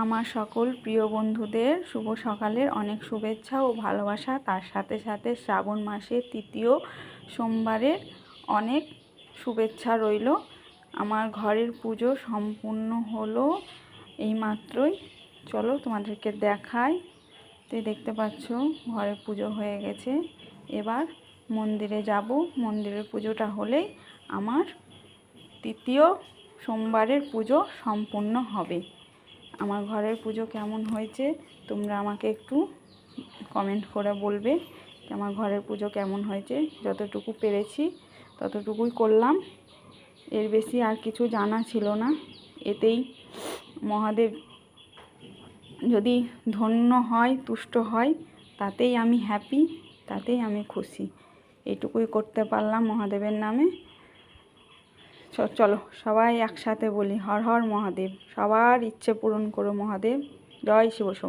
আমার সকল প্রিয় বন্ধুদের শুভ সকালের অনেক শুভেচ্ছা ও ভালোবাসা। তার সাথে সাথে শ্রাবণ মাসের তৃতীয় সোমবারের অনেক শুভেচ্ছা রইল। আমার ঘরের পুজো সম্পূর্ণ হলো এইমাত্রই। চলো তোমাদেরকে দেখাই। তো দেখতে পাচ্ছ ঘরের পুজো হয়ে গেছে। এবার মন্দিরে যাব। মন্দিরের পুজোটা হলেই আমার তৃতীয় সোমবারের পুজো সম্পূর্ণ হবে। আমার ঘরের পুজো কেমন হয়েছে তোমরা আমাকে একটু কমেন্ট করে বলবে আমার ঘরের পুজো কেমন হয়েছে। যতটুকু পেরেছি ততটুকুই করলাম, এর বেশি আর কিছু জানা ছিল না। এতেই মহাদেব যদি ধন্য হয়, তুষ্ট হয়, তাতেই আমি হ্যাপি, তাতেই আমি খুশি। এইটুকুই করতে পারলাম মহাদেবের নামে। চলো সবাই একসাথে বলি হর হর মহাদেব। সবার ইচ্ছে পূরণ করো মহাদেব। জয় শিব শম্ভু।